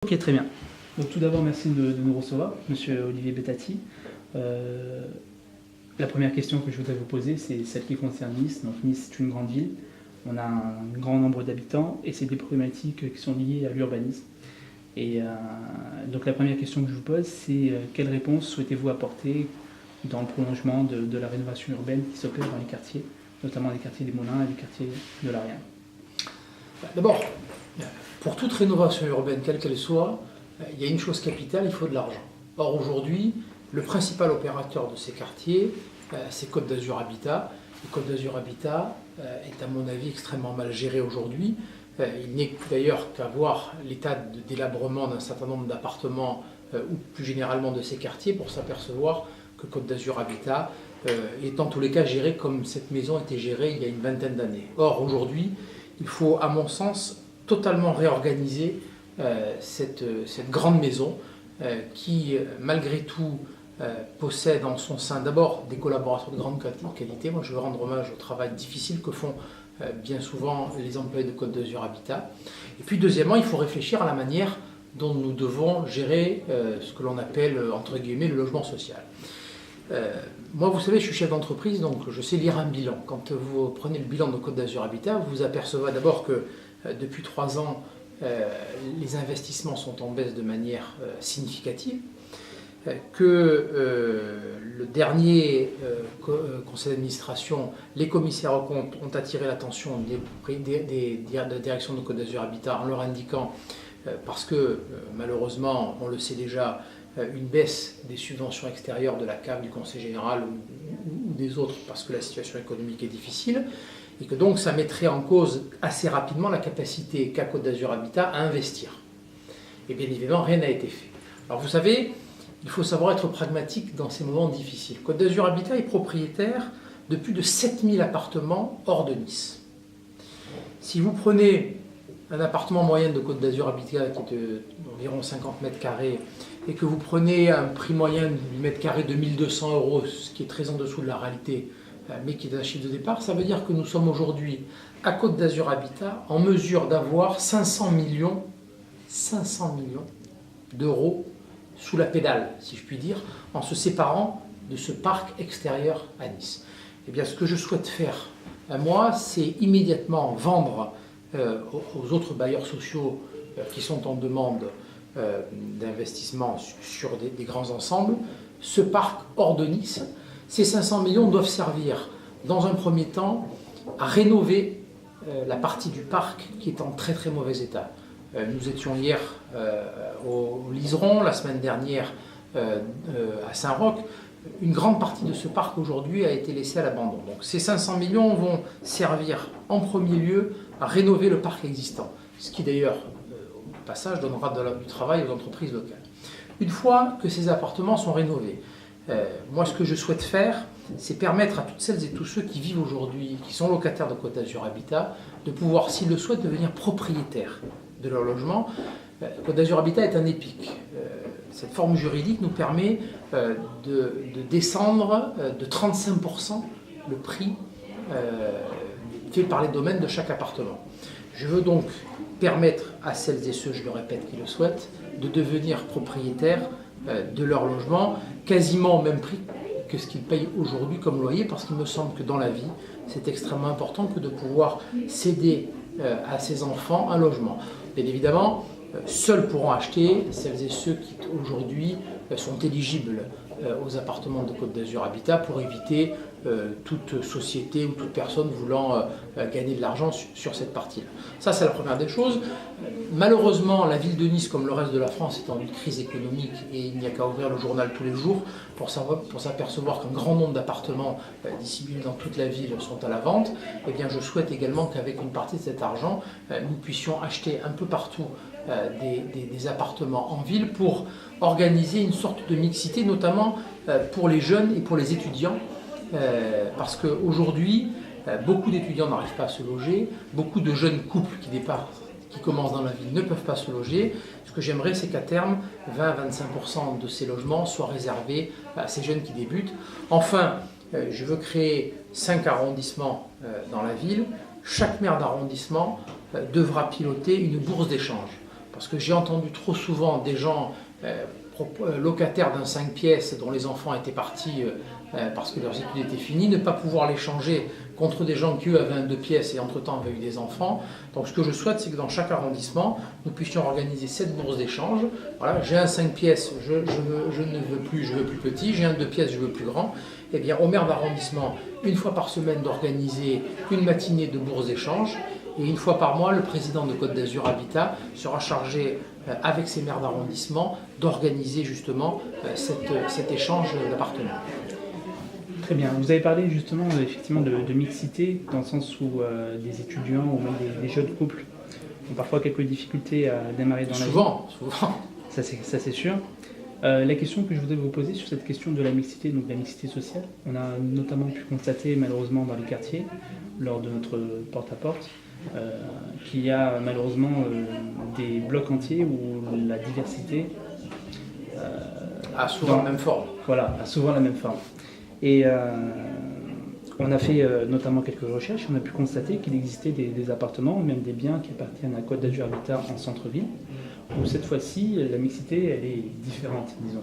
Ok, très bien. Donc tout d'abord, merci de nous recevoir, Monsieur Olivier Bettati. La première question que je voudrais vous poser, c'est celle qui concerne Nice. Donc Nice est une grande ville, on a un grand nombre d'habitants et c'est des problématiques qui sont liées à l'urbanisme. Et donc la première question que je vous pose, c'est quelle réponse souhaitez-vous apporter dans le prolongement de la rénovation urbaine qui s'opère dans les quartiers, notamment les quartiers des Moulins et les quartiers de l'Ariège? D'abord, pour toute rénovation urbaine, quelle qu'elle soit, il y a une chose capitale, il faut de l'argent. Or aujourd'hui, le principal opérateur de ces quartiers, c'est Côte d'Azur Habitat. Et Côte d'Azur Habitat est à mon avis extrêmement mal géré aujourd'hui. Il n'est d'ailleurs qu'à voir l'état de délabrement d'un certain nombre d'appartements ou plus généralement de ces quartiers pour s'apercevoir que Côte d'Azur Habitat est en tous les cas géré comme cette maison était gérée il y a une vingtaine d'années. Or aujourd'hui, il faut à mon sens totalement réorganiser cette grande maison qui malgré tout possède en son sein d'abord des collaborateurs de grande qualité. Moi je veux rendre hommage au travail difficile que font bien souvent les employés de Côte d'Azur Habitat. Et puis deuxièmement, il faut réfléchir à la manière dont nous devons gérer ce que l'on appelle entre guillemets le logement social. Moi, vous savez, je suis chef d'entreprise, donc je sais lire un bilan. Quand vous prenez le bilan de Côte d'Azur Habitat, vous vous apercevez d'abord que depuis 3 ans, les investissements sont en baisse de manière significative, que le dernier conseil d'administration, les commissaires aux comptes ont attiré l'attention des directions de Côte d'Azur Habitat en leur indiquant, parce que malheureusement, on le sait déjà, une baisse des subventions extérieures de la CAF, du Conseil général ou des autres, parce que la situation économique est difficile, et que donc ça mettrait en cause assez rapidement la capacité qu'a Côte d'Azur Habitat à investir. Et bien évidemment, rien n'a été fait. Alors vous savez, il faut savoir être pragmatique dans ces moments difficiles. Côte d'Azur Habitat est propriétaire de plus de 7000 appartements hors de Nice. Si vous prenez un appartement moyen de Côte d'Azur Habitat qui est d'environ 50 mètres carrés et que vous prenez un prix moyen du mètre carré de 1 200 €, ce qui est très en dessous de la réalité, mais qui est un chiffre de départ, ça veut dire que nous sommes aujourd'hui à Côte d'Azur Habitat en mesure d'avoir 500 millions d'euros sous la pédale, si je puis dire, en se séparant de ce parc extérieur à Nice. Eh bien, ce que je souhaite faire, moi, c'est immédiatement vendre aux autres bailleurs sociaux qui sont en demande d'investissement sur des grands ensembles, ce parc hors de Nice. Ces 500 millions doivent servir, dans un premier temps, à rénover la partie du parc qui est en très très mauvais état. Nous étions hier au Liseron, la semaine dernière à Saint-Roch. Une grande partie de ce parc aujourd'hui a été laissée à l'abandon. Donc ces 500 millions vont servir en premier lieu à rénover le parc existant, ce qui d'ailleurs, au passage, donnera du travail aux entreprises locales. Une fois que ces appartements sont rénovés, moi ce que je souhaite faire, c'est permettre à toutes celles et tous ceux qui vivent aujourd'hui, qui sont locataires de Côte d'Azur Habitat, de pouvoir, s'ils le souhaitent, devenir propriétaires de leur logement. Côte d'Azur Habitat est un EPIC. Cette forme juridique nous permet de descendre de 35% le prix fait par les domaines de chaque appartement. Je veux donc permettre à celles et ceux, je le répète, qui le souhaitent, de devenir propriétaires de leur logement, quasiment au même prix que ce qu'ils payent aujourd'hui comme loyer, parce qu'il me semble que dans la vie, c'est extrêmement important que de pouvoir céder à ses enfants un logement. Bien évidemment, seuls pourront acheter celles et ceux qui aujourd'hui sont éligibles aux appartements de Côte d'Azur Habitat pour éviter toute société ou toute personne voulant gagner de l'argent sur cette partie-là. Ça, c'est la première des choses. Malheureusement, la ville de Nice, comme le reste de la France, est en une crise économique et il n'y a qu'à ouvrir le journal tous les jours pour s'apercevoir qu'un grand nombre d'appartements dissimulés dans toute la ville sont à la vente. Eh bien, je souhaite également qu'avec une partie de cet argent, nous puissions acheter un peu partout des appartements en ville pour organiser une sorte de mixité, notamment pour les jeunes et pour les étudiants, parce qu'aujourd'hui, beaucoup d'étudiants n'arrivent pas à se loger, beaucoup de jeunes couples qui commencent dans la ville ne peuvent pas se loger. Ce que j'aimerais, c'est qu'à terme, 20 à 25% de ces logements soient réservés à ces jeunes qui débutent. Enfin, je veux créer 5 arrondissements dans la ville. Chaque maire d'arrondissement devra piloter une bourse d'échange. parce que j'ai entendu trop souvent des gens locataires d'un 5 pièces dont les enfants étaient partis parce que leurs études étaient finies, ne pas pouvoir les changer contre des gens qui eux avaient un 2 pièces et entre-temps avaient eu des enfants. Donc ce que je souhaite, c'est que dans chaque arrondissement, nous puissions organiser cette bourse d'échange. Voilà, j'ai un 5 pièces, je ne veux plus, je veux plus petit, j'ai un 2 pièces, je veux plus grand. Eh bien, au maire d'arrondissement, une fois par semaine, d'organiser une matinée de bourse d'échange. Et une fois par mois, le président de Côte d'Azur Habitat sera chargé, avec ses maires d'arrondissement, d'organiser justement cet échange d'appartements. Très bien. Vous avez parlé justement effectivement de mixité, dans le sens où des étudiants ou même des jeunes couples ont parfois quelques difficultés à démarrer dans la vie. Souvent. Ça c'est sûr. La question que je voudrais vous poser sur cette question de la mixité, donc la mixité sociale, on a notamment pu constater malheureusement dans les quartiers, lors de notre porte-à-porte, qu'il y a malheureusement des blocs entiers où la diversité a souvent la même forme. Voilà, a souvent la même forme. Et on a fait notamment quelques recherches, on a pu constater qu'il existait des appartements, même des biens qui appartiennent à Côte d'Azur Habitat en centre-ville, où cette fois-ci la mixité elle est différente, disons,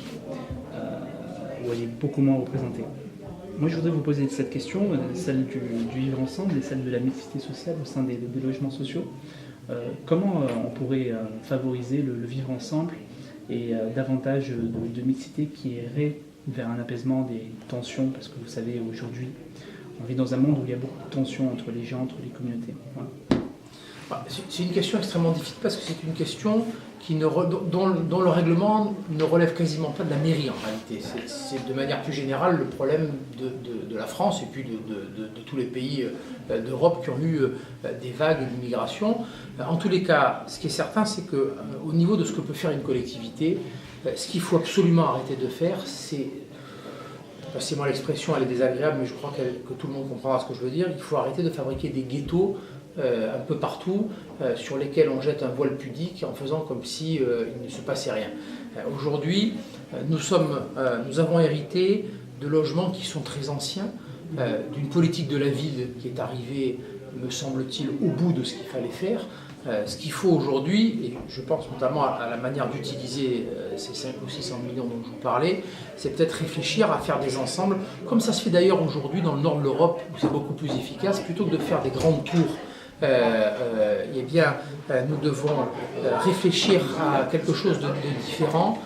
où elle est beaucoup moins représentée. Moi je voudrais vous poser cette question, celle du vivre ensemble et celle de la mixité sociale au sein des logements sociaux. Comment on pourrait favoriser le vivre ensemble et davantage de mixité qui irait vers un apaisement des tensions, parce que vous savez, aujourd'hui, on vit dans un monde où il y a beaucoup de tensions entre les gens, entre les communautés. Voilà. C'est une question extrêmement difficile parce que c'est une question dont le règlement ne relève quasiment pas de la mairie en réalité. C'est de manière plus générale le problème de la France et puis de tous les pays d'Europe qui ont eu des vagues d'immigration. En tous les cas, ce qui est certain, c'est qu'au niveau de ce que peut faire une collectivité, ce qu'il faut absolument arrêter de faire, c'est, passez-moi l'expression, elle est désagréable, mais je crois que tout le monde comprendra ce que je veux dire, il faut arrêter de fabriquer des ghettos un peu partout, sur lesquels on jette un voile pudique en faisant comme si il ne se passait rien. Aujourd'hui, nous avons hérité de logements qui sont très anciens, d'une politique de la ville qui est arrivée, me semble-t-il, au bout de ce qu'il fallait faire. Ce qu'il faut aujourd'hui, et je pense notamment à la manière d'utiliser ces 5 ou 600 millions dont je vous parlais, c'est peut-être réfléchir à faire des ensembles, comme ça se fait d'ailleurs aujourd'hui dans le nord de l'Europe, où c'est beaucoup plus efficace, plutôt que de faire des grandes tours. Eh bien, nous devons réfléchir à quelque chose de différent.